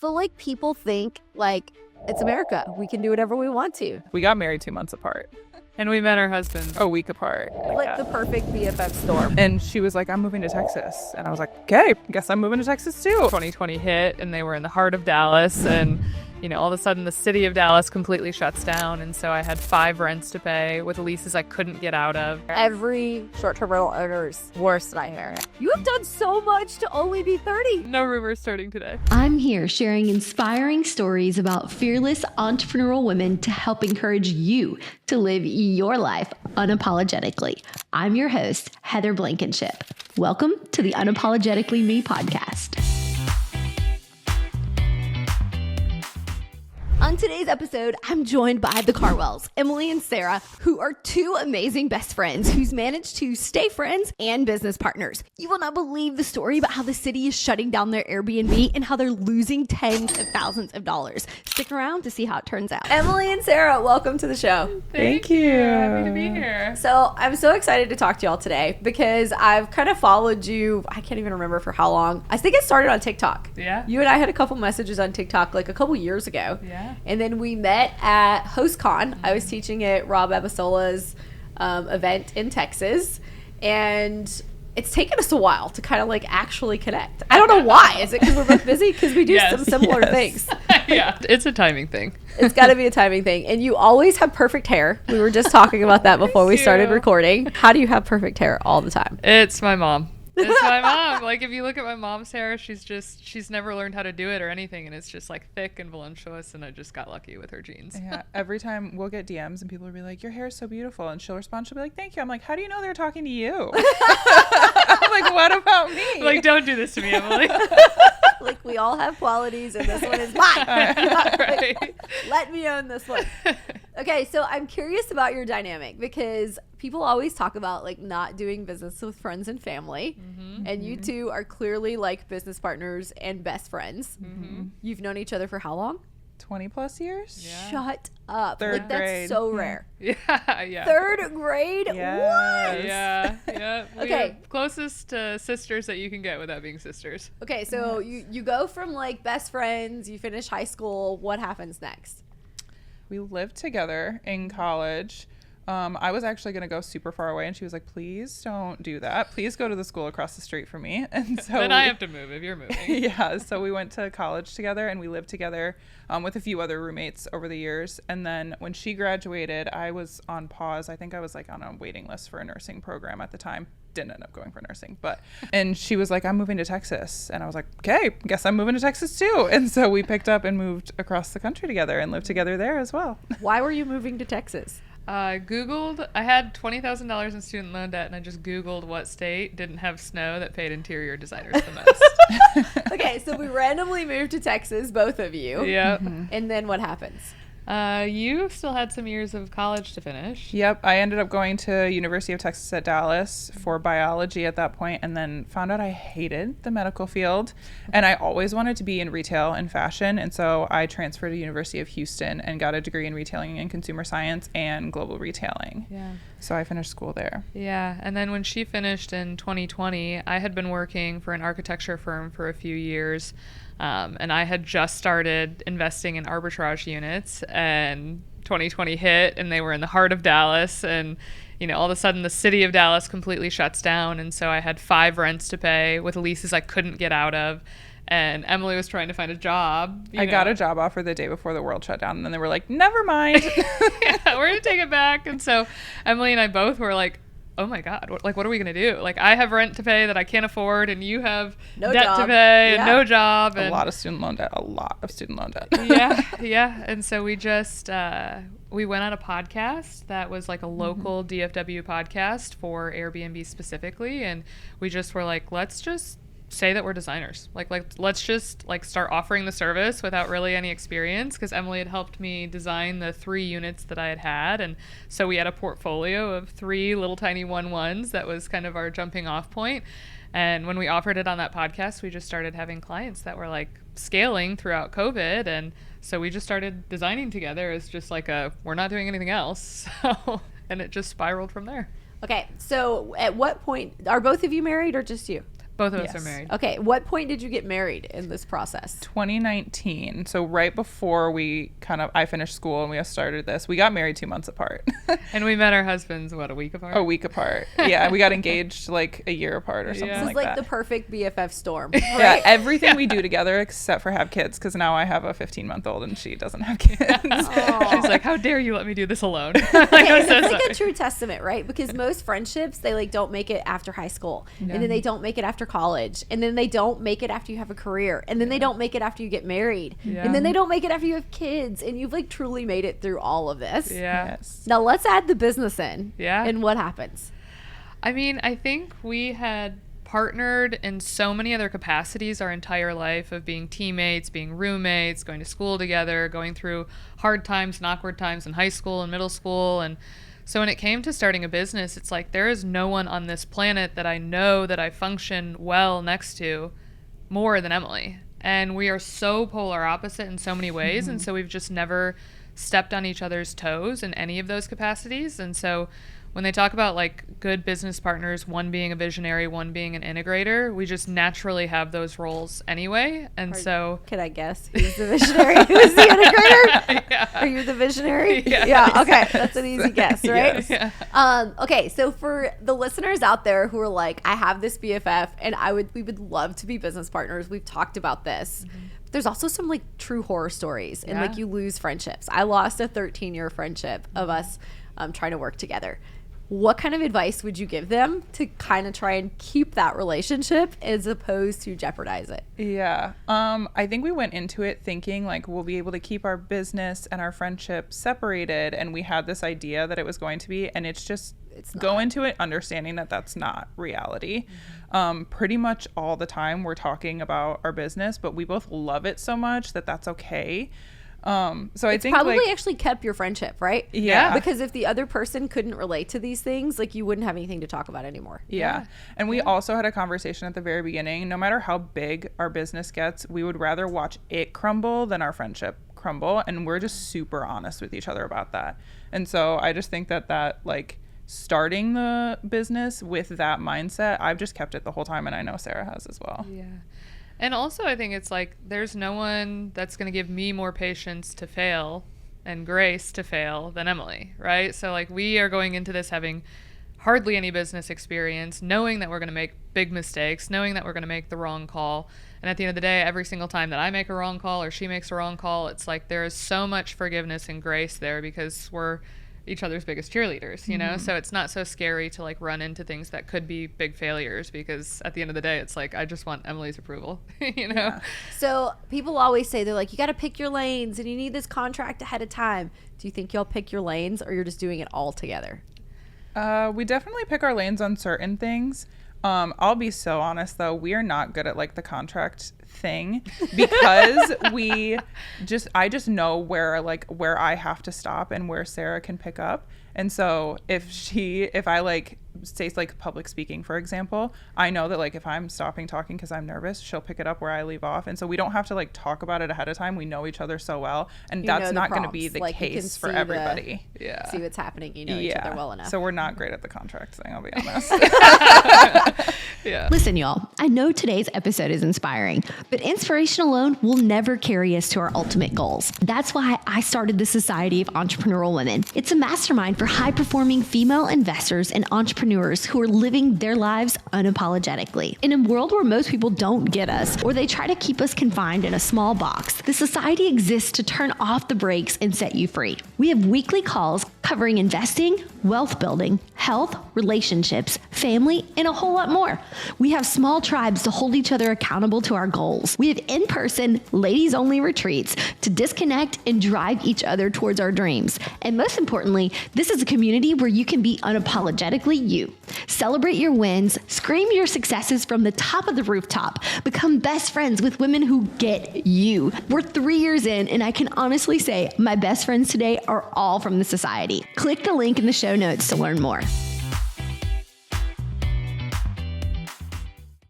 feel like people think like it's America. We can do whatever we want to. We got married 2 months apart. And we met our husband a week apart. Like the perfect BFF storm. And she was like, I'm moving to Texas. And I was like, okay, guess I'm moving to Texas too. 2020 hit and they were in the heart of Dallas, and all of a sudden the city of Dallas completely shuts down, and so I had 5 rents to pay with leases I couldn't get out of. Every short-term rental owner's worst nightmare. You have done so much to only be 30. No rumors starting today. I'm here sharing inspiring stories about fearless entrepreneurial women to help encourage you to live your life unapologetically. I'm your host, Heather Blankenship. Welcome to the Unapologetically Me Podcast. On today's episode, I'm joined by the Karwells, Emily and Sarah, who are 2 amazing best friends who's managed to stay friends and business partners. You will not believe the story about how the city is shutting down their Airbnb and how they're losing tens of thousands of dollars. Stick around to see how it turns out. Emily and Sarah, welcome to the show. Thank you. Happy to be here. So I'm so excited to talk to y'all today because I've kind of followed you. I can't even remember for how long. I think it started on TikTok. Yeah. You and I had a couple messages on TikTok like a couple years ago. Yeah. And then we met at HostCon. I was teaching at Rob Abasola's event in Texas. And it's taken us a while to kind of like actually connect. I don't know why. Is it because we're both busy? Because we do some similar things. Yeah, it's a timing thing. It's got to be a timing thing. And you always have perfect hair. We were just talking about that before we started recording. How do you have perfect hair all the time? It's my mom. It's my mom. Like, if you look at my mom's hair, she's never learned how to do it or anything, and it's just like thick and voluptuous, and I just got lucky with her genes. Yeah, every time we'll get DMs and people will be like, your hair is so beautiful, and she'll respond, she'll be like, thank you. I'm like, how do you know they're talking to you? I'm like, what about me? Like, don't do this to me, Emily. Like, we all have qualities, and this one is mine. Right. Let me own this one. Okay, so I'm curious about your dynamic because people always talk about like not doing business with friends and family, and you two are clearly like business partners and best friends. You've known each other for how long? 20 plus years? Yeah. Shut up. Third like, that's grade. so rare. Yeah. 3rd grade? Yes. What? Yeah. Okay. Closest to sisters that you can get without being sisters. Okay, so you go from like best friends, you finish high school. What happens next? We lived together in college. I was actually going to go super far away, and she was like, please don't do that. Please go to the school across the street from me. And so then I have to move if you're moving. Yeah, so we went to college together, and we lived together with a few other roommates over the years. And then when she graduated, I was on pause. I think I was like on a waiting list for a nursing program at the time. Didn't end up going for nursing, and she was like, I'm moving to Texas. And I was like, okay, guess I'm moving to Texas too. And so we picked up and moved across the country together and lived together there as well. Why were you moving to Texas? I had $20,000 in student loan debt, and I just Googled what state didn't have snow that paid interior designers the most. Okay, so we randomly moved to Texas, both of you. Yep. And then what happens? You still had some years of college to finish. Yep, I ended up going to University of Texas at Dallas for biology at that point, and then found out I hated the medical field, and I always wanted to be in retail and fashion, and so I transferred to University of Houston and got a degree in retailing and consumer science and global retailing. Yeah. So I finished school there. Yeah, and then when she finished in 2020, I had been working for an architecture firm for a few years. And I had just started investing in arbitrage units, and 2020 hit, and they were in the heart of Dallas, and all of a sudden the city of Dallas completely shuts down, and so I had 5 rents to pay with leases I couldn't get out of. And Emily was trying to find a job. I got a job offer the day before the world shut down, and then they were like, never mind. Yeah, we're going to take it back. And so Emily and I both were like, oh my God, what are we going to do? Like, I have rent to pay that I can't afford, and you have debt to pay and no job. And a lot of student loan debt. Yeah. And so we just, we went on a podcast that was like a local DFW podcast for Airbnb specifically. And we just were like, let's just say that we're designers. Like let's just like start offering the service without really any experience, because Emily had helped me design the 3 units that I had, and so we had a portfolio of 3 little tiny 1-1s that was kind of our jumping off point. And when we offered it on that podcast, we just started having clients that were like scaling throughout COVID, and so we just started designing together as just like we're not doing anything else. So, and it just spiraled from there. Okay, so at what point are both of you married or just you? Both of us Yes. are married. Okay, what point did you get married in this process? 2019. So right before I finished school and we started this, we got married 2 months apart. And we met our husbands, what, a week apart? A week apart. Yeah, we got engaged like a year apart or something Yeah. This is like like that. the perfect BFF storm. Yeah, Right? everything we do together except for have kids, because now I have a 15-month-old and she doesn't have kids. She's like, how dare you let me do this alone? Okay, I'm so it's like sorry. a true testament, right? Because most friendships, they like don't make it after high school, and then they don't make it after college, and then they don't make it after you have a career, and then they don't make it after you get married, and then they don't make it after you have kids, and you've like truly made it through all of this. Yeah. Yes. Now let's add the business in. Yeah. And what happens? I mean, I think we had partnered in so many other capacities our entire life, of being teammates, being roommates, going to school together, going through hard times and awkward times in high school and middle school. And so when it came to starting a business, it's like there is no one on this planet that I know that I function well next to more than Emily. And we are so polar opposite in so many ways. And so we've just never stepped on each other's toes in any of those capacities. And so when they talk about like good business partners, one being a visionary, one being an integrator, we just naturally have those roles anyway. And so Can I guess who's the visionary? Who's the integrator? Yeah. Are you the visionary? Yeah. Okay, that's an easy guess, right? Yeah. Okay, so for the listeners out there who are like, I have this BFF, and we would love to be business partners. We've talked about this. But there's also some like true horror stories, and like Yeah. you lose friendships. I lost a 13-year friendship of us trying to work together. What kind of advice would you give them to kind of try and keep that relationship as opposed to jeopardize it? Yeah. I think we went into it thinking like we'll be able to keep our business and our friendship separated, and we had this idea that it was going to be, and it's go into it understanding that that's not reality. Pretty much all the time we're talking about our business, but we both love it so much that that's okay. So I think Probably like, actually kept your friendship, right? Yeah. Because if the other person couldn't relate to these things, like you wouldn't have anything to talk about anymore. Yeah. And we also had a conversation at the very beginning. No matter how big our business gets, we would rather watch it crumble than our friendship crumble. And we're just super honest with each other about that. And so I just think that like starting the business with that mindset, I've just kept it the whole time. And I know Sarah has as well. Yeah. And also, I think it's like there's no one that's going to give me more patience to fail and grace to fail than Emily, right? So, like, we are going into this having hardly any business experience, knowing that we're going to make big mistakes, knowing that we're going to make the wrong call. And at the end of the day, every single time that I make a wrong call or she makes a wrong call, it's like there is so much forgiveness and grace there because we're each other's biggest cheerleaders, you know? So it's not so scary to like run into things that could be big failures, because at the end of the day, it's like, I just want Emily's approval, you know? Yeah. So people always say, they're like, you got to pick your lanes and you need this contract ahead of time. Do you think you'll pick your lanes, or you're just doing it all together? We definitely pick our lanes on certain things. I'll be so honest though, we are not good at like the contract thing, because I just know where I have to stop and where Sarah can pick up. And so if I like say like public speaking, for example, I know that like if I'm stopping talking because I'm nervous, she'll pick it up where I leave off. And so we don't have to like talk about it ahead of time. We know each other so well, and You know that's the not going to be prompts. the Like, you can case for see everybody. Yeah. See what's happening. You know each other well enough. So we're not great at the contract thing, I'll be honest. Yeah. Listen, y'all, I know today's episode is inspiring, but inspiration alone will never carry us to our ultimate goals. That's why I started the Society of Entrepreneurial Women. It's a mastermind for high-performing female investors and entrepreneurs who are living their lives unapologetically. In a world where most people don't get us, or they try to keep us confined in a small box, the Society exists to turn off the brakes and set you free. We have weekly calls covering investing, wealth building, health, relationships, family, and a whole lot more. We have small tribes to hold each other accountable to our goals. We have in-person, ladies-only retreats to disconnect and drive each other towards our dreams. And most importantly, this is a community where you can be unapologetically you. Celebrate your wins, scream your successes from the top of the rooftop, become best friends with women who get you. We're 3 years in, and I can honestly say my best friends today are all from the Society. Click the link in the show notes to learn more.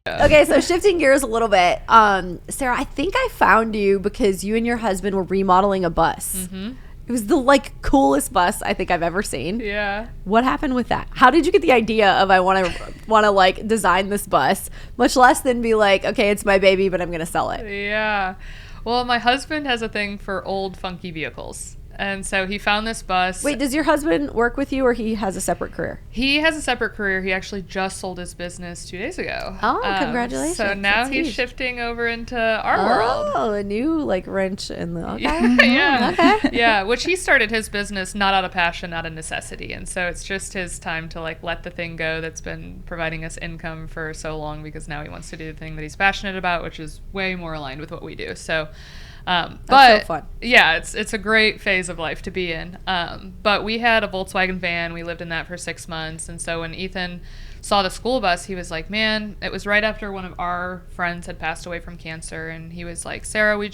Okay, so shifting gears a little bit, Sarah, I think I found you because you and your husband were remodeling a bus. It was the like coolest bus I think I've ever seen. Yeah. What happened with that? How did you get the idea of I want to like design this bus, much less than be like, okay, it's my baby, but I'm going to sell it? Yeah. Well, my husband has a thing for old funky vehicles. And so he found this bus. Wait, does your husband work with you or he has a separate career? He has a separate career. He actually just sold his business 2 days ago. Oh, congratulations. So now That's he's huge. shifting over into our world. Oh, a new like wrench in the... Okay. Yeah. Okay. Yeah, which he started his business not out of passion, out of necessity. And so it's just his time to like let the thing go that's been providing us income for so long, because now he wants to do the thing that he's passionate about, which is way more aligned with what we do. So but so fun. yeah, it's a great phase of life to be in. But we had a Volkswagen van. We lived in that for 6 months. And so when Ethan saw the school bus, he was like, man, it was right after one of our friends had passed away from cancer. And he was like, Sarah, we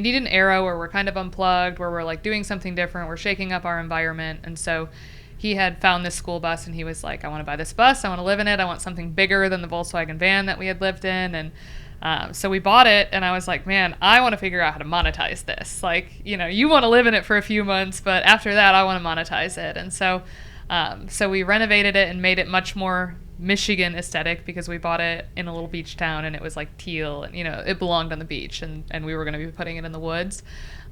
need an era where we're kind of unplugged, where we're like doing something different. We're shaking up our environment. And so he had found this school bus and he was like, I want to buy this bus. I want to live in it. I want something bigger than the Volkswagen van that we had lived in. And so we bought it, and I was like, man, I want to figure out how to monetize this. Like, you know, you want to live in it for a few months, but after that, I want to monetize it. And so we renovated it and made it much more Michigan aesthetic, because we bought it in a little beach town, and it was like teal, and, you know, it belonged on the beach, and we were going to be putting it in the woods.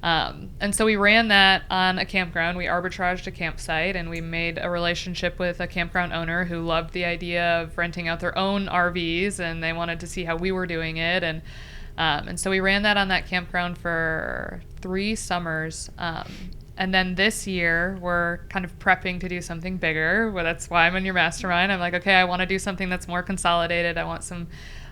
And so we ran that on a campground. We arbitraged a campsite, and we made a relationship with a campground owner who loved the idea of renting out their own RVs, and they wanted to see how we were doing it. And so we ran that on that campground for 3 summers. And then this year, we're kind of prepping to do something bigger. Well, that's why I'm in your mastermind. I'm like, okay, I want to do something that's more consolidated. I want some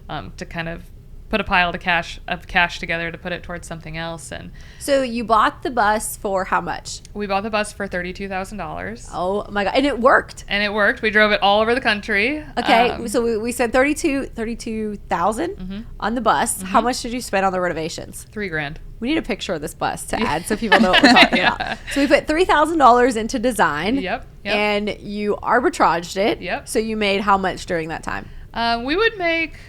to kind of put a pile of cash together to put it towards something else. And So you bought the bus for how much? we bought the bus for $32,000. Oh my God. And it worked. And it worked. We drove it all over the country. Okay. So we said 32,000 on the bus. How much did you spend on the renovations? $3,000. We need a picture of this bus to add so people know what we're talking about. So we put $3,000 into design. Yep. And you arbitraged it. Yep. So you made how much during that time? We would make,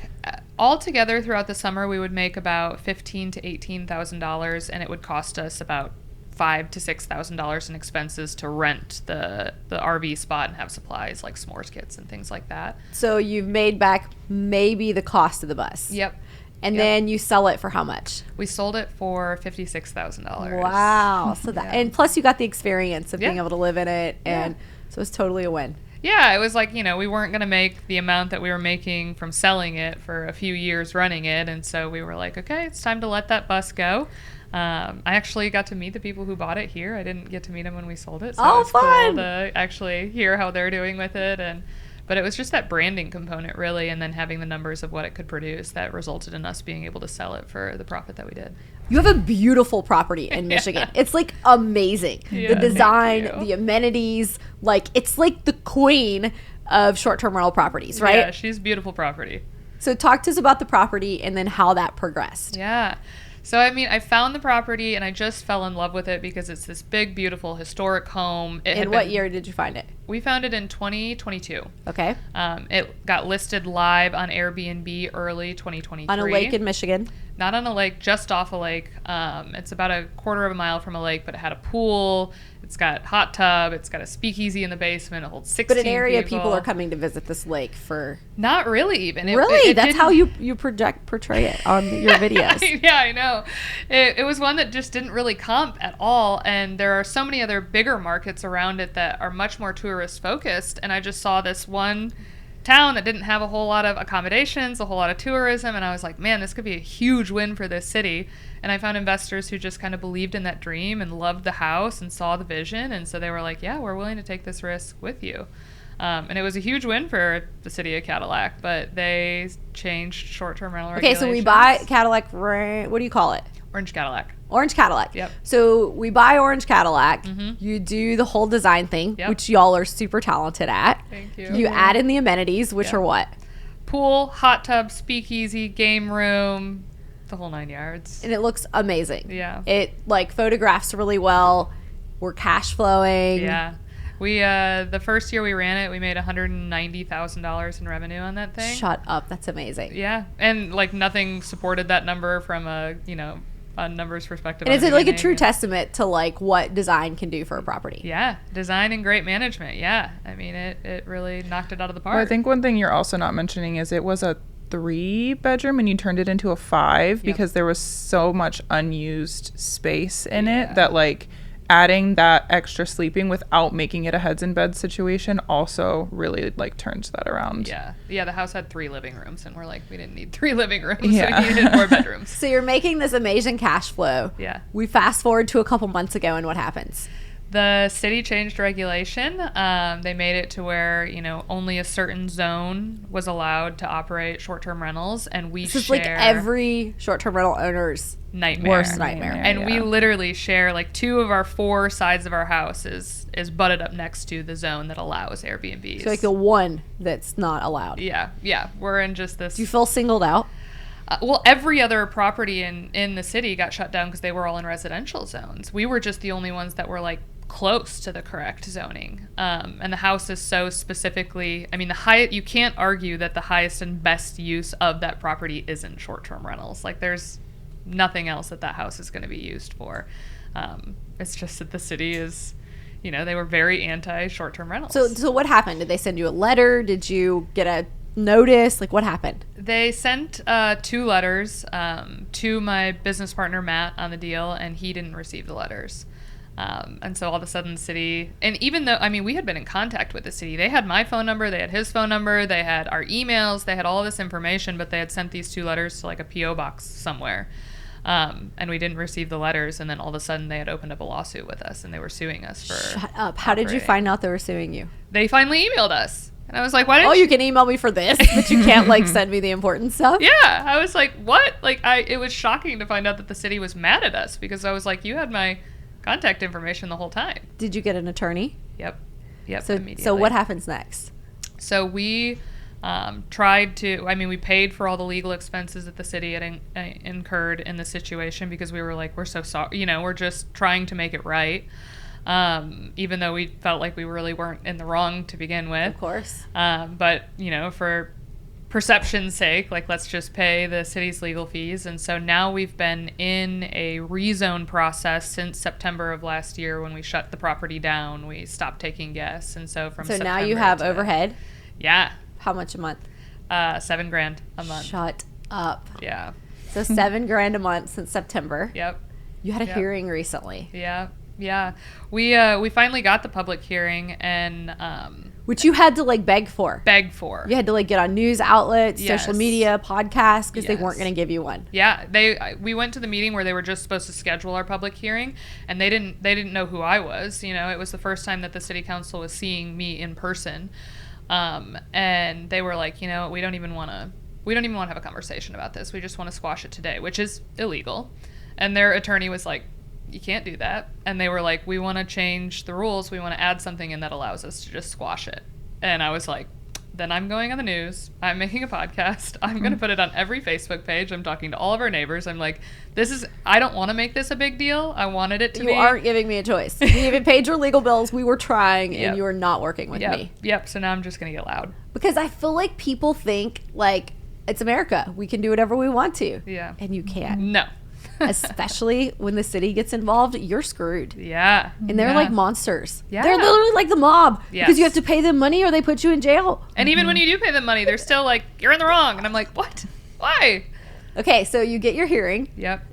altogether throughout the summer, we would make about $15,000 to $18,000, and it would cost us about $5,000 to $6,000 in expenses to rent the RV spot and have supplies like s'mores kits and things like that. So you've made back maybe the cost of the bus. Yep. And then you sell it for how much? We sold it for $56,000. Wow. So that, and plus you got the experience of being Yeah. able to live in it. And so it's totally a win. Yeah, it was like, you know, we weren't going to make the amount that we were making from selling it for a few years running it. And so we were like, okay, it's time to let that bus go. I actually got to meet the people who bought it here. I didn't get to meet them when we sold it. So Oh, it was fun. cool to actually hear how they're doing with it. But it was just that branding component, really, and then having the numbers of what it could produce that resulted in us being able to sell it for the profit that we did. You have a beautiful property in Michigan. It's like amazing. Yeah, the design, thank you. the amenities, like it's like the queen of short-term rental properties, right? Yeah, she's beautiful property. So talk to us about the property and then how that progressed. Yeah. So, I mean, I found the property and I just fell in love with it because it's this big, beautiful, historic home. In what year did you find it? We found it in 2022. Okay. It got listed live on Airbnb early 2023. On a lake in Michigan. Not on a lake, just off a lake. It's about a quarter of a mile from a lake, but it had a pool. It's got hot tub. It's got a speakeasy in the basement. It holds 16 But an area people. people are coming to visit this lake for. Not really even. Really? That's didn't- how you portray it on your videos. Yeah, I know. It was one that just didn't really comp at all. And there are so many other bigger markets around it that are much more tourist focused. And I just saw this one town that didn't have a whole lot of accommodations, a whole lot of tourism. And I was like, man, this could be a huge win for this city. And I found investors who just kind of believed in that dream and loved the house and saw the vision. And so they were like, yeah, we're willing to take this risk with you. And it was a huge win for the city of Cadillac, but they changed short-term rental Okay, regulations. so we buy Cadillac, what do you call it? Orange Cadillac. Orange Cadillac. Yep. So we buy Orange Cadillac. You do the whole design thing, Yep. which y'all are super talented at. Thank you. You add in the amenities, which Yep. are what? Pool, hot tub, speakeasy, game room, the whole 9 yards. And it looks amazing. Yeah. It like photographs really well. We're cash flowing. Yeah. We the first year we ran it, we made $190,000 in revenue on that thing. Shut up. That's amazing. Yeah. And like nothing supported that number from a numbers perspective. And on it's the like a beginning. true testament to like what design can do for a property. Yeah, design and great management. Yeah, I mean it really knocked it out of the park. Well, I think one thing you're also not mentioning is it was a 3-bedroom and you turned it into a 5 because there was so much unused space in it that like adding that extra sleeping without making it a heads in bed situation also really like turns that around. Yeah, the house had 3 living rooms and we're like, we didn't need 3 living rooms. We needed more bedrooms. So you're making this amazing cash flow. Yeah. We fast forward to a couple months ago, and what happens? The city changed regulation. They made it to where, you know, only a certain zone was allowed to operate short-term rentals, and we This is share like every short-term rental owner's nightmare. worst nightmare. And we literally share like 2 of our 4 sides of our house is butted up next to the zone that allows Airbnbs. So like the one that's not allowed. Yeah. We're in just this. Do you feel singled out? Well, every other property in the city got shut down because they were all in residential zones. We were just the only ones that were like close to the correct zoning. And the house is so specifically, I mean, you can't argue that the highest and best use of that property isn't short-term rentals. Like there's nothing else that house is going to be used for. It's just that the city is, you know, they were very anti short-term rentals. So what happened? Did they send you a letter? Did you get a notice? Like what happened? They sent 2 letters to my business partner, Matt, on the deal, and he didn't receive the letters. And so all of a sudden the city, and even though, I mean, we had been in contact with the city, they had my phone number, they had his phone number, they had our emails, they had all this information, but they had sent these 2 letters to like a P.O. box somewhere. And we didn't receive the letters, and then all of a sudden they had opened up a lawsuit with us, and they were suing us for Shut up. How did you find out they were suing you? They finally emailed us. And I was like, why didn't You can email me for this, but you can't like send me the important stuff? Yeah, I was like, what? Like, it was shocking to find out that the city was mad at us because I was like, you had my contact information the whole time. Did you get an attorney? Yep, immediately. So what happens next? So we tried to, I mean, we paid for all the legal expenses that the city had incurred in the situation because we were like, we're so sorry, you know, we're just trying to make it right. Even though we felt like we really weren't in the wrong to begin with. Of course. But, you know, for perception's sake, like, let's just pay the city's legal fees. And so now we've been in a rezone process since September of last year when we shut the property down. We stopped taking guests. And so from September now you have to- overhead? Yeah. How much a month? $7,000 a month. Shut up. Yeah. So $7,000 a month since September. Yep. You had a Yep. hearing recently. Yeah. We finally got the public hearing and Which you had to like beg for. You had to like get on news outlets, social Yes. media, podcasts, because they Yes. weren't going to give you one. Yeah, we went to the meeting where they were just supposed to schedule our public hearing, and they didn't know who I was. You know, it was the first time that the city council was seeing me in person, and they were like, you know, we don't even want to have a conversation about this. We just want to squash it today, which is illegal. And their attorney was like, you can't do that. And they were like, we want to change the rules. We want to add something in that allows us to just squash it. And I was like, then I'm going on the news. I'm making a podcast. I'm going to put it on every Facebook page. I'm talking to all of our neighbors. I'm like, I don't want to make this a big deal. I wanted it to be. You aren't giving me a choice. We even paid your legal bills. We were trying, and you were not working with me. Yep. So now I'm just going to get loud. Because I feel like people think, like, it's America. We can do whatever we want to. Yeah. And you can't. No. Especially when the city gets involved, you're screwed. Yeah. And they're like monsters. Yeah. They're literally like the mob. Yes. Because you have to pay them money or they put you in jail. And even when you do pay them money, they're still like, you're in the wrong. And I'm like, what? Why? Okay, so you get your hearing. Yep.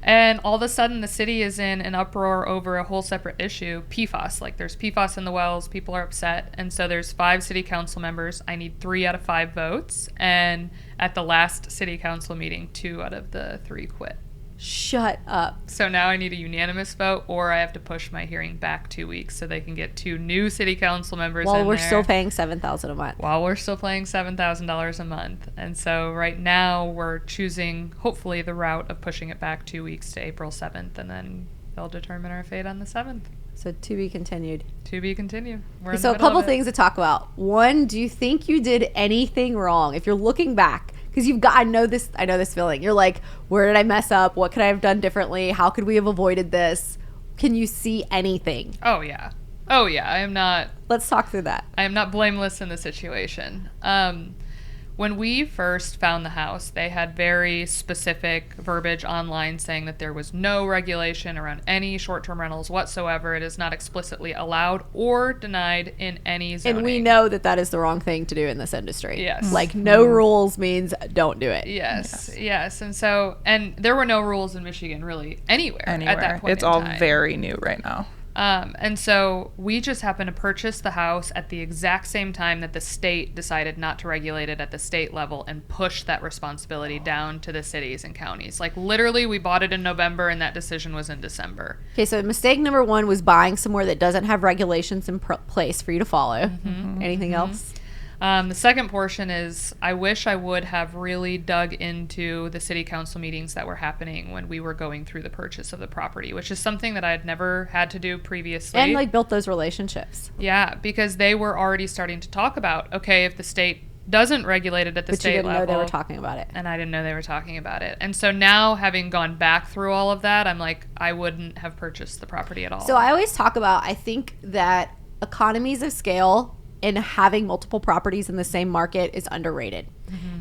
And all of a sudden, the city is in an uproar over a whole separate issue, PFAS. Like, there's PFAS in the wells. People are upset. And so there's 5 city council members. I need 3 out of 5 votes. And at the last city council meeting, 2 out of the 3 quit. Shut up. So now I need a unanimous vote, or I have to push my hearing back 2 weeks so they can get 2 new city council members While in we're there. still paying $7,000 a month. While we're still paying $7,000 a month. And so right now we're choosing, hopefully, the route of pushing it back 2 weeks to April 7th, and then they'll determine our fate on the 7th. So to be continued. To be continued. We're in So the a middle couple of it. things to talk about. One, do you think you did anything wrong? If you're looking back, because I know this feeling. You're like, where did I mess up? What could I have done differently? How could we have avoided this? Can you see anything? Oh yeah. I am not Let's talk through that. blameless in the situation. when we first found the house, they had very specific verbiage online saying that there was no regulation around any short-term rentals whatsoever. It is not explicitly allowed or denied in any zoning. And we know that that is the wrong thing to do in this industry. Yes. Like, no rules means don't do it. Yes. And there were no rules in Michigan really anywhere. At that point It's all very new right now. And so we just happened to purchase the house at the exact same time that the state decided not to regulate it at the state level and push that responsibility down to the cities and counties. Like, literally, we bought it in November and that decision was in December. Okay, so mistake number one was buying somewhere that doesn't have regulations in place for you to follow. Anything else? The second portion is I wish I would have really dug into the city council meetings that were happening when we were going through the purchase of the property, which is something that I had never had to do previously. And like built those relationships. Yeah, because they were already starting to talk about, okay, if the state doesn't regulate it at the state level. But you didn't know they were talking about it. And I didn't know they were talking about it. And so now, having gone back through all of that, I'm like, I wouldn't have purchased the property at all. So I always talk about, I think that economies of scale and having multiple properties in the same market is underrated.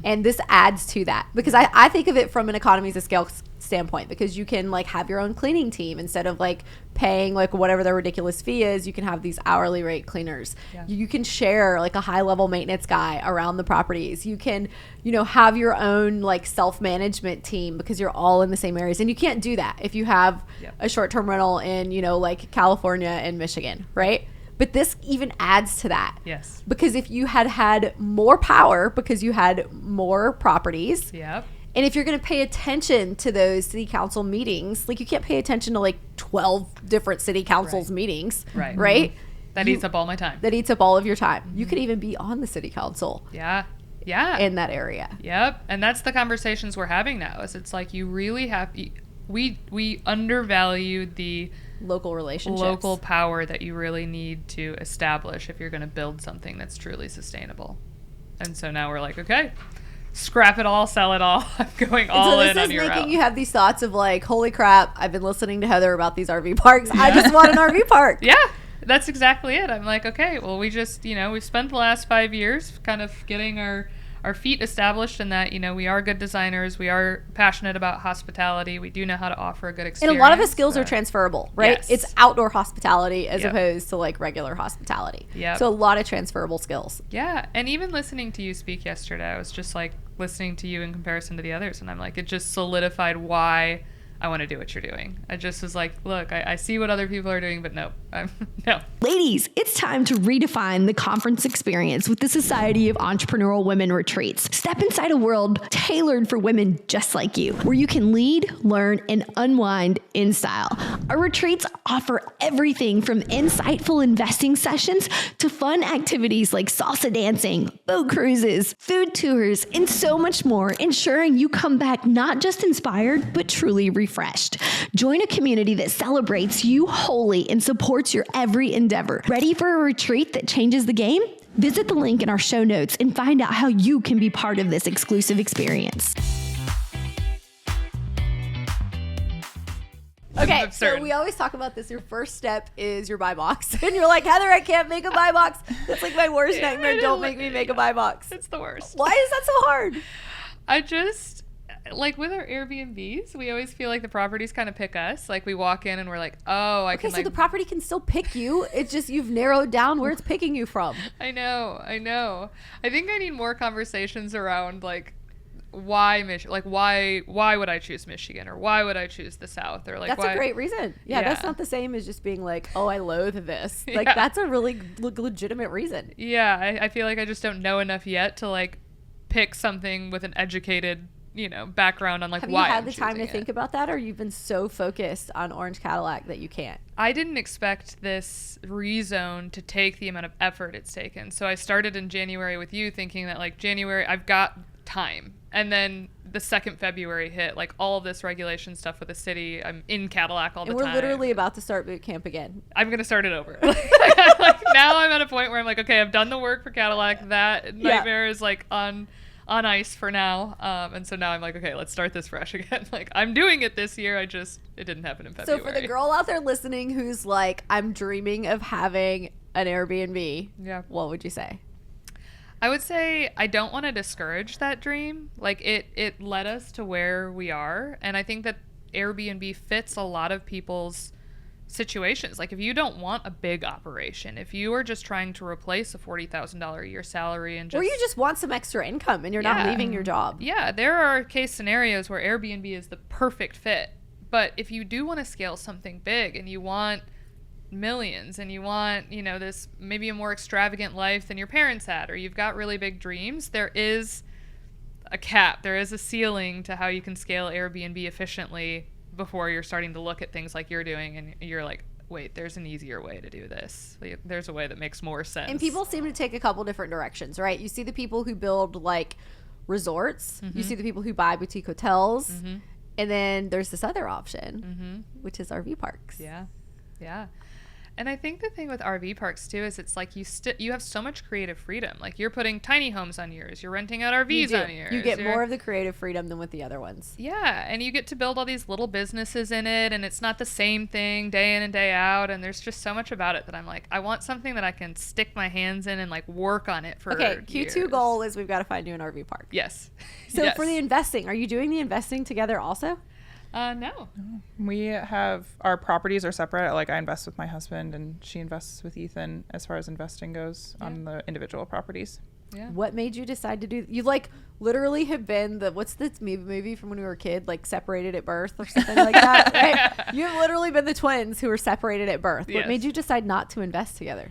And this adds to that, because I think of it from an economies of scale standpoint, because you can like have your own cleaning team instead of like paying like whatever the ridiculous fee is. You can have these hourly rate cleaners. You can share like a high level maintenance guy around the properties. You can, you know, have your own like self-management team because you're all in the same areas. And you can't do that if you have a short-term rental in, you know, like California and Michigan, right? But this even adds to that. Yes. Because if you had more power because you had more properties. Yep. And if you're going to pay attention to those city council meetings, like you can't pay attention to like 12 different city councils meetings. Right? That eats up all my time. That eats up all of your time. You could even be on the city council. Yeah. In that area. Yep. And that's the conversations we're having now, is it's like you really have, we undervalued the local relationships, local power that you really need to establish if you're going to build something that's truly sustainable. And so now we're like, okay, scrap it all, sell it all. I'm going all in on your route. So this is making you have these thoughts of like, holy crap, I've been listening to Heather about these RV parks. I just want an RV park. Yeah, that's exactly it. I'm like, okay, well, we just, you know, we've spent the last 5 years kind of getting our feet established in that, you know, we are good designers. We are passionate about hospitality. We do know how to offer a good experience. And a lot of the skills are transferable, right? Yes. It's outdoor hospitality as opposed to like regular hospitality. So a lot of transferable skills. Yeah. And even listening to you speak yesterday, I was just like listening to you in comparison to the others. And I'm like, it just solidified why I want to do what you're doing. I just was like, look, I see what other people are doing, but no. Ladies, it's time to redefine the conference experience with the Society of Entrepreneurial Women Retreats. Step inside a world tailored for women just like you, where you can lead, learn, and unwind in style. Our retreats offer everything from insightful investing sessions to fun activities like salsa dancing, boat cruises, food tours, and so much more, ensuring you come back not just inspired, but truly refreshed. Join a community that celebrates you wholly and supports your every endeavor. Ready for a retreat that changes the game? Visit the link in our show notes and find out how you can be part of this exclusive experience. Okay, so we always talk about this. Your first step is your buy box. And you're like, Heather, I can't make a buy box. That's like my worst nightmare. Don't make me make a buy box. It's the worst. Why is that so hard? I just, like with our Airbnbs, we always feel like the properties kind of pick us. Like we walk in and we're like, oh, I can. Okay, so the property can still pick you. It's just you've narrowed down where it's picking you from. I know. I think I need more conversations around like why would I choose Michigan, or why would I choose the South, or like that's a great reason. Yeah, that's not the same as just being like, oh, I loathe this. Like that's a really legitimate reason. Yeah, I feel like I just don't know enough yet to like pick something with an educated, you know, background on like Have why you had I'm the time to choosing think about that, or you've been so focused on Orange Cadillac that you can't? I didn't expect this rezone to take the amount of effort it's taken. So I started in January with you thinking that like January, I've got time. And then the second February hit, like all of this regulation stuff with the city. I'm in Cadillac all the time. And we're literally about to start boot camp again. I'm going to start it over. Like now I'm at a point where I'm like, okay, I've done the work for Cadillac. That nightmare is like on ice for now. And so now I'm like, okay, let's start this fresh again. Like I'm doing it this year. It didn't happen in February. So for the girl out there listening who's like, I'm dreaming of having an Airbnb. Yeah. What would you say? I would say I don't want to discourage that dream. Like it led us to where we are. And I think that Airbnb fits a lot of people's situations. Like if you don't want a big operation, if you are just trying to replace a $40,000 a year salary and just, or you just want some extra income and you're not leaving your job. Yeah, there are case scenarios where Airbnb is the perfect fit. But if you do want to scale something big and you want millions and you want, you know, this maybe a more extravagant life than your parents had, or you've got really big dreams, there is a cap, there is a ceiling to how you can scale Airbnb efficiently before you're starting to look at things like you're doing and you're like, wait, there's an easier way to do this. Like, there's a way that makes more sense. And people seem to take a couple different directions, right? You see the people who build like resorts, you see the people who buy boutique hotels, and then there's this other option, which is RV parks. Yeah. And I think the thing with RV parks too is it's like you have so much creative freedom. Like you're putting tiny homes on yours, you're renting out RVs on yours. You get more of the creative freedom than with the other ones. Yeah, and you get to build all these little businesses in it, and it's not the same thing day in and day out. And there's just so much about it that I'm like, I want something that I can stick my hands in and like work on it for Q2 years. goal is we've got to find you an RV park. Yes. So Yes. for the investing, are you doing the investing together also? No. We have our properties are separate. Like I invest with my husband and she invests with Ethan as far as investing goes on the individual properties. Yeah. What made you decide to do? You like literally have been what's this movie from when we were a kid, like Separated at Birth or something like that, right? You've literally been the twins who were separated at birth. What Yes. made you decide not to invest together?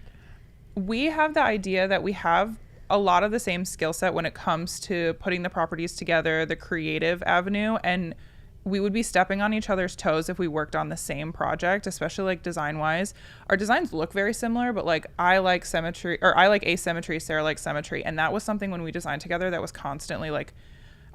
We have the idea that we have a lot of the same skill set when it comes to putting the properties together, the creative avenue, and we would be stepping on each other's toes if we worked on the same project, especially like design wise. Our designs look very similar, but like I like symmetry, or I like asymmetry, Sarah likes symmetry. And that was something when we designed together that was constantly like,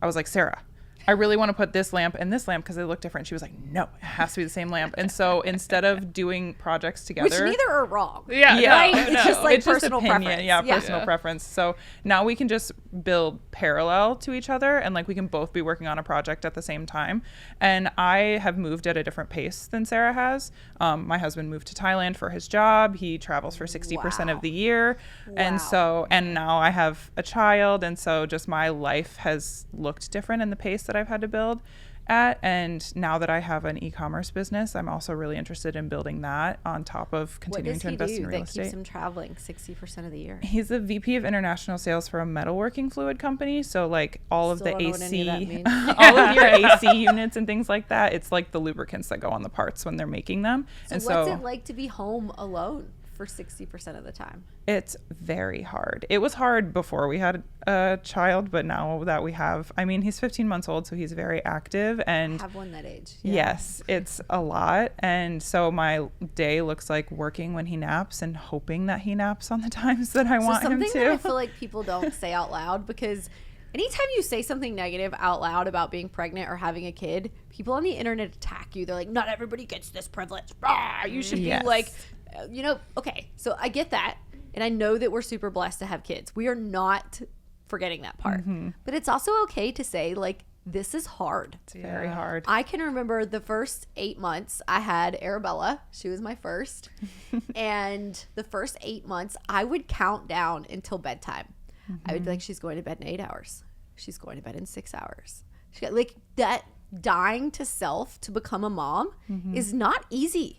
I was like, Sarah, I really want to put this lamp and this lamp because they look different. She was like, no, it has to be the same lamp. And so instead of doing projects together, Which neither are wrong. Yeah. Right? No, It's no. just like it's just personal opinion. preference. Yeah, personal preference. So now we can just build parallel to each other and like we can both be working on a project at the same time. And I have moved at a different pace than Sarah has. My husband moved to Thailand for his job. He travels for 60% of the year. And so, and now I have a child. And so just my life has looked different in the pace that I've had to build at. And now that I have an e-commerce business, I'm also really interested in building that on top of continuing to invest in real that estate. keeps him traveling 60% of the year? He's the VP of international sales for a metalworking fluid company. So like all of Still the don't know what any of that AC, means. all of your AC units and things like that, it's like the lubricants that go on the parts when they're making them. So and what's so it like to be home alone for 60% of the time? it's very hard. It was hard before we had a child, but now that we have, I mean, he's 15 months old, so he's very active and I have one that age. yes, it's a lot. And so my day looks like working when he naps and hoping that he naps on the times that I want him something that I to. feel like people don't say out loud, because anytime you say something negative out loud about being pregnant or having a kid, people on the internet attack you. They're like, not everybody gets this privilege. Rah! You should Yes. be like, okay. So I get that. And I know that we're super blessed to have kids. We are not forgetting that part. But it's also okay to say, like, this is hard. It's very hard. I can remember the first 8 months I had Arabella. She was my first. And the first 8 months, I would count down until bedtime. I would be like, she's going to bed in 8 hours. She's going to bed in 6 hours. Like, that dying to self to become a mom is not easy.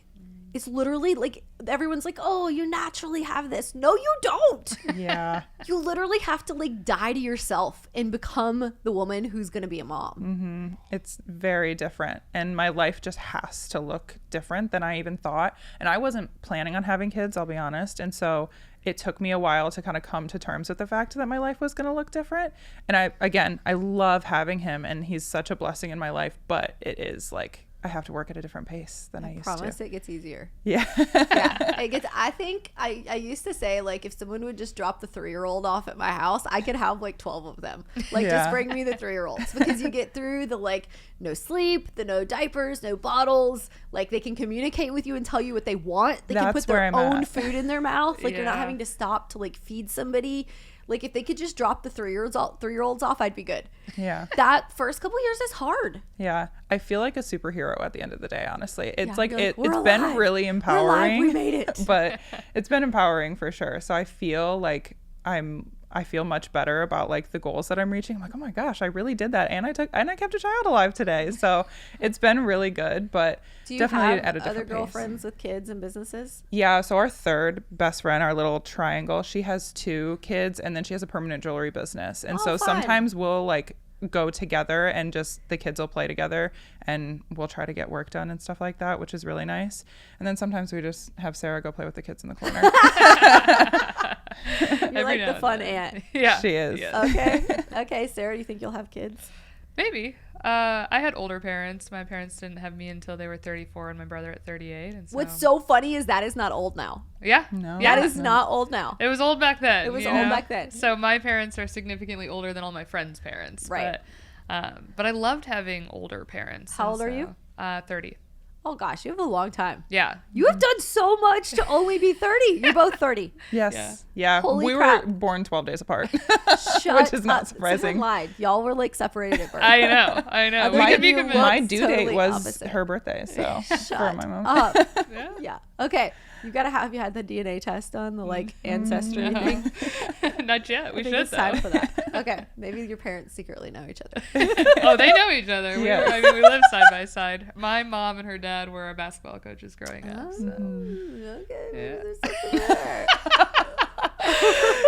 It's literally like, everyone's like, oh, you naturally have this. No, you don't. Yeah. You literally have to like die to yourself and become the woman who's going to be a mom. It's very different. And my life just has to look different than I even thought. And I wasn't planning on having kids, I'll be honest. And so it took me a while to kind of come to terms with the fact that my life was going to look different. And I love having him and he's such a blessing in my life, but it is like, I have to work at a different pace than I used to. Promise it gets easier. Yeah. Yeah, it gets. I think I used to say, like, if someone would just drop the 3-year-old off at my house, I could have like 12 of them. Like, just bring me the 3-year-olds, because you get through the like no sleep, the no diapers, no bottles. Like, they can communicate with you and tell you what they want. They can That's put their where I'm own at. food in their mouth. Like, you're not Yeah. having to stop to like feed somebody. Like, if they could just drop the 3-year-olds off, I'd be good. Yeah. That first couple years is hard. Yeah. I feel like a superhero at the end of the day, honestly. It's Yeah, like, you're like, it's "We're been alive. really We're alive. empowering. We made it. But it's been empowering for sure. So I feel like I'm I feel much better about like the goals that I'm reaching. I'm like, oh my gosh, I really did that. And I kept a child alive today. So it's been really good, but Do you definitely have at a different other pace. girlfriends with kids and businesses? Yeah. So our third best friend, our little triangle, she has 2 kids and then she has a permanent jewelry business. And so fun. sometimes we'll like go together and just the kids will play together and we'll try to get work done and stuff like that, which is really nice. And then sometimes we just have Sarah go play with the kids in the corner. You're like the fun aunt. Yeah. She is. Okay. Okay, Sarah, do you think you'll have kids? Maybe. I had older parents. My parents didn't have me until they were 34 and my brother at 38. And so, What's so funny is that is not old now. yeah. No. Yeah. That is not old now. It was old back then. It was you old know? back then. So my parents are significantly older than all my friends' parents. Right. But I loved having older parents. How and old are you? 30. Oh gosh, you have a long time. Yeah. You have done so much to only be 30. You're both 30. Yes. Yeah. Holy we crap. were born 12 days apart. Shut Which is not up. surprising. Someone lied. Y'all were like separated at birth. I know. Other We than could be you convinced. My look due totally date was opposite. her birthday. So Shut for my mom. up. Yeah. Yeah. Okay. You gotta have you had the DNA test done, the like ancestry thing. Not yet. We I think should it's though. time for that. Okay. Maybe your parents secretly know each other. Oh, they know each other. Yeah. We live side by side. My mom and her dad were our basketball coaches growing up. So. Okay. Yeah. There's something there.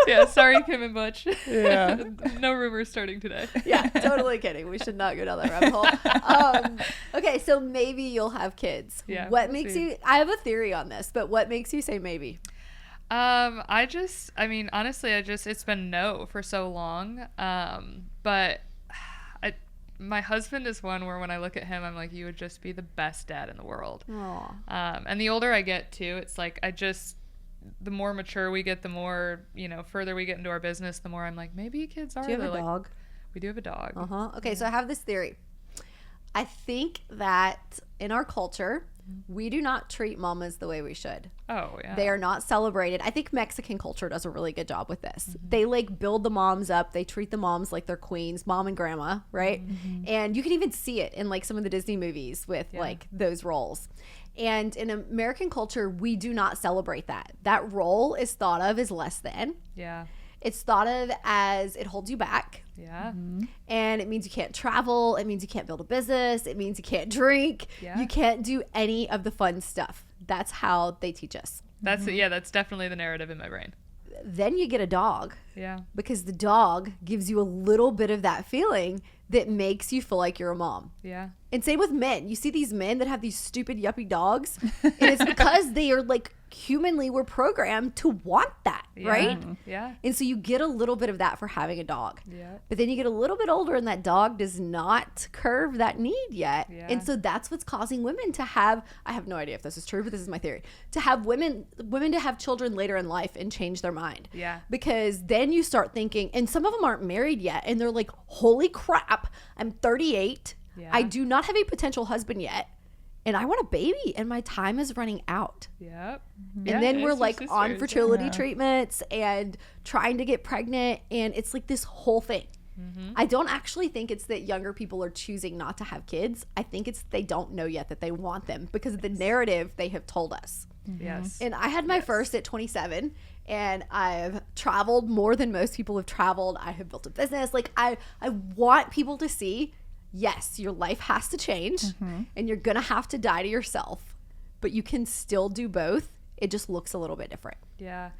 Yeah, sorry, Kim and Butch. Yeah. No rumors starting today. Yeah, totally kidding. We should not go down that rabbit hole. Okay, so maybe you'll have kids. Yeah, What we'll makes see. you? I have a theory on this, but what makes you say maybe? Honestly, it's been no for so long. But my husband is one where when I look at him, I'm like, you would just be the best dad in the world. Aw. And the older I get too, it's like, the more mature we get, the more, further we get into our business, the more I'm like, maybe kids are. Do you have a like, dog? We do have a dog. Okay, so I have this theory. I think that in our culture, we do not treat mamas the way we should. Oh, yeah. They are not celebrated. I think Mexican culture does a really good job with this. They like build the moms up. They treat the moms like they're queens, mom and grandma, right? And you can even see it in like some of the Disney movies with like those roles. And in American culture, we do not celebrate that. That role is thought of as less than. Yeah. It's thought of as it holds you back. Yeah. And it means you can't travel. It means you can't build a business. It means you can't drink. Yeah. You can't do any of the fun stuff. That's how they teach us. That's definitely the narrative in my brain. Then you get a dog Yeah. because the dog gives you a little bit of that feeling that makes you feel like you're a mom. Yeah. And same with men. You see these men that have these stupid yuppie dogs, and it's because they are like humanly were programmed to want that, right? Yeah. And so you get a little bit of that for having a dog. Yeah. But then you get a little bit older and that dog does not curve that need yet. Yeah. And so that's what's causing women to have, I have no idea if this is true, but this is my theory, to have women to have children later in life and change their mind. Yeah. Because then you start thinking, and some of them aren't married yet, and they're like, holy crap, I'm 38. Yeah. I do not have a potential husband yet. And I want a baby and my time is running out. Yep. And then we're like on fertility treatments and trying to get pregnant. And it's like this whole thing. I don't actually think it's that younger people are choosing not to have kids. I think it's they don't know yet that they want them because of the narrative they have told us. Yes. And I had my first at 27 and I've traveled more than most people have traveled. I have built a business. Like I want people to see, yes, your life has to change and you're going to have to die to yourself, but you can still do both. It just looks a little bit different. Yeah.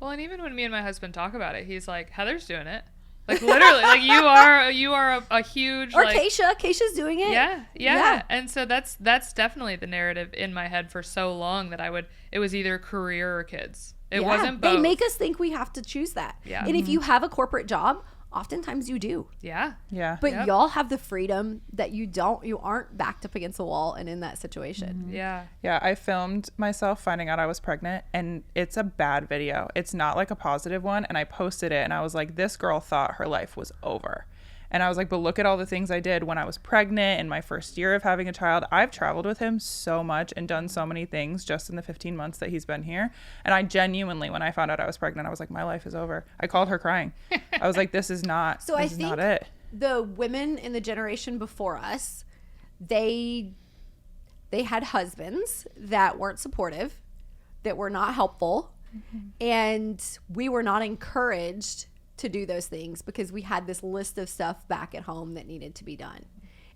Well, and even when me and my husband talk about it, he's like, Heather's doing it. Like literally, like you are a huge Or like, Keisha's doing it. Yeah. And so that's definitely the narrative in my head for so long that it was either career or kids. It wasn't both. They make us think we have to choose that. Yeah. And if you have a corporate job, oftentimes you do. Yeah. Yeah. But y'all have the freedom that you aren't backed up against a wall and in that situation. Yeah. Yeah, I filmed myself finding out I was pregnant, and it's a bad video. It's not like a positive one, and I posted it, and I was like, this girl thought her life was over. And I was like, but look at all the things I did when I was pregnant in my first year of having a child. I've traveled with him so much and done so many things just in the 15 months that he's been here. And I genuinely, when I found out I was pregnant, I was like, my life is over. I called her crying. I was like, this is not it. The women in the generation before us, they had husbands that weren't supportive, that were not helpful, and we were not encouraged to do those things because we had this list of stuff back at home that needed to be done.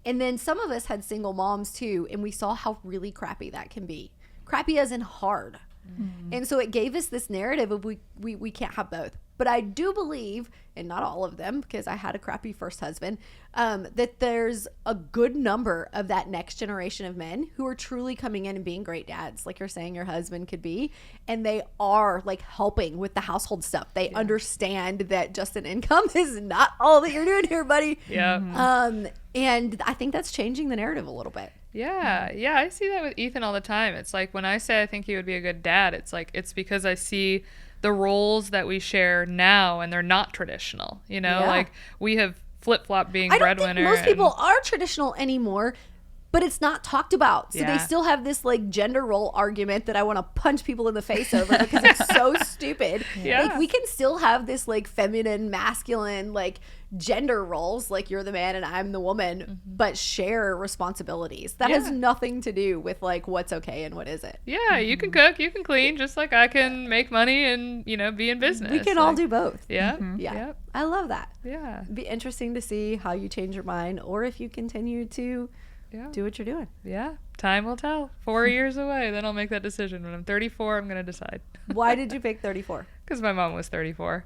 And then some of us had single moms too, and we saw how really crappy that can be. Crappy as in hard. Mm-hmm. And so it gave us this narrative of we can't have both. But I do believe, and not all of them, because I had a crappy first husband, that there's a good number of that next generation of men who are truly coming in and being great dads, like you're saying your husband could be. And they are like helping with the household stuff. They understand that just an income is not all that you're doing here, buddy. Yeah. And I think that's changing the narrative a little bit. Yeah. Yeah. I see that with Ethan all the time. It's like when I say I think he would be a good dad, it's like, it's because I see the roles that we share now, and they're not traditional, you know, like we have flip-flop being breadwinner. I don't think most people are traditional anymore, but it's not talked about. So they still have this like gender role argument that I want to punch people in the face over because it's so stupid. Yeah. Like we can still have this like feminine, masculine, like gender roles, like you're the man and I'm the woman, but share responsibilities. That has nothing to do with like what's okay and what isn't. Yeah, you can cook, you can clean, just like I can make money and, you know, be in business. We can all do both. Yeah. Yeah. Yep. I love that. Yeah. It'd be interesting to see how you change your mind or if you continue to do what you're doing. Yeah. Time will tell. 4 years away, then I'll make that decision. When I'm 34, I'm going to decide. Why did you pick 34? Because my mom was 34.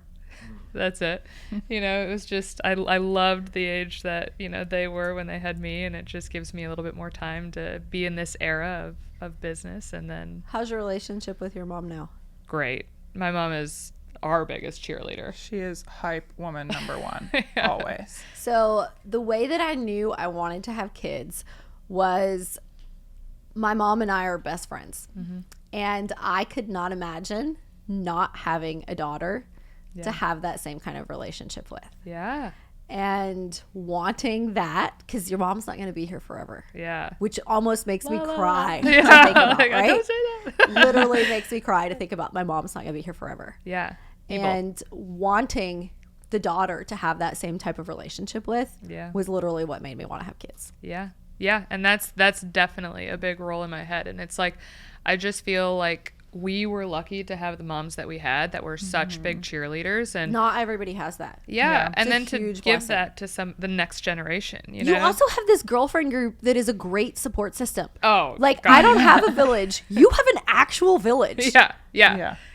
That's it. You know, it was just, I loved the age that, you know, they were when they had me, and it just gives me a little bit more time to be in this era of business. And then. How's your relationship with your mom now? Great. My mom is our biggest cheerleader. She is hype woman number one, always. So the way that I knew I wanted to have kids was my mom and I are best friends. Mm-hmm. And I could not imagine not having a daughter to have that same kind of relationship with. Yeah. And wanting that, because your mom's not going to be here forever. Yeah. Which almost makes me cry to Yeah. think about, Like, right? Don't say that. Literally makes me cry to think about my mom's not going to be here forever. Yeah. And wanting the daughter to have that same type of relationship with was literally what made me want to have kids. Yeah. Yeah. And that's definitely a big role in my head. And it's like, I just feel like we were lucky to have the moms that we had that were such big cheerleaders, and not everybody has that. And then to give blessing. That to the next generation. You know? Also have this girlfriend group that is a great support system. Oh, like God. I don't have a village. You have an actual village.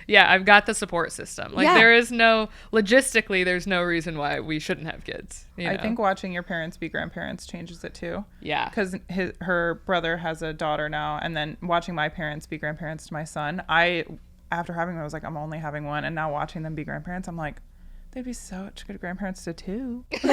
Yeah, I've got the support system. Like there is logistically, there's no reason why we shouldn't have kids. You know? I think watching your parents be grandparents changes it too. Yeah. Because her brother has a daughter now, and then watching my parents be grandparents to my son, after having them, I was like, I'm only having one, and now watching them be grandparents, I'm like, they'd be such good grandparents to two. Okay,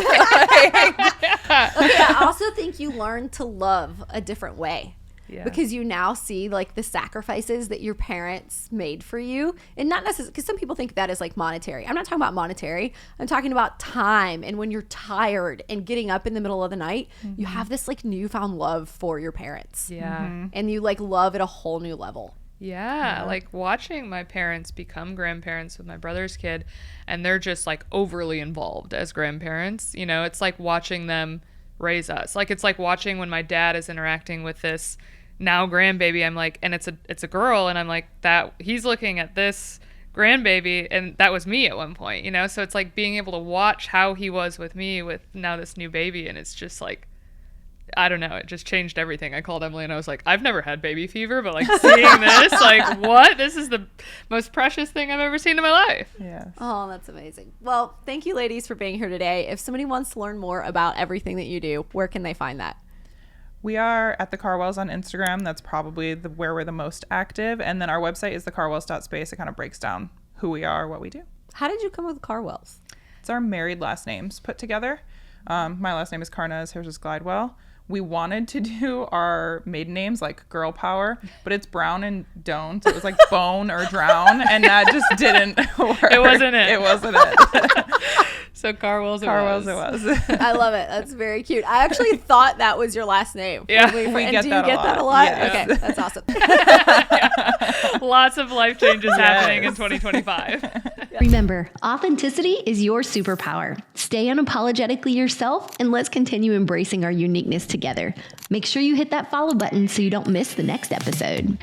I also think you learn to love a different way. Yeah. Because you now see like the sacrifices that your parents made for you, and not necessarily because some people think that is like monetary. I'm not talking about monetary. I'm talking about time, and when you're tired and getting up in the middle of the night, you have this like newfound love for your parents. Yeah. And you like love at a whole new level. Yeah, like watching my parents become grandparents with my brother's kid, and they're just like overly involved as grandparents. You know, it's like watching them raise us. Like it's like watching when my dad is interacting with this now grandbaby. I'm like, and it's a girl, and I'm like, that he's looking at this grandbaby, and that was me at one point, you know? So it's like being able to watch how he was with me with now this new baby, and it's just like, I don't know, it just changed everything. I called Emily and I was like, I've never had baby fever, but like seeing this, like what? This is the most precious thing I've ever seen in my life. Yes. Oh, that's amazing. Well, thank you ladies for being here today. If somebody wants to learn more about everything that you do, where can they find that? We are at the Karwells on Instagram. That's probably where we're the most active. And then our website is thekarwells.space. It kind of breaks down who we are, what we do. How did you come with Karwells? It's our married last names put together. My last name is Karnez, hers is Glidewell. We wanted to do our maiden names like girl power, but it's Brown and don't. It was like bone or drown, and that just didn't work. It wasn't it. It wasn't it. So Karwells it was. I love it. That's very cute. I actually thought that was your last name. Yeah. Do you get that a lot? Yes. Okay, that's awesome. Yeah. Lots of life changes happening in 2025. Remember, authenticity is your superpower. Stay unapologetically yourself, and let's continue embracing our uniqueness together. Make sure you hit that follow button so you don't miss the next episode.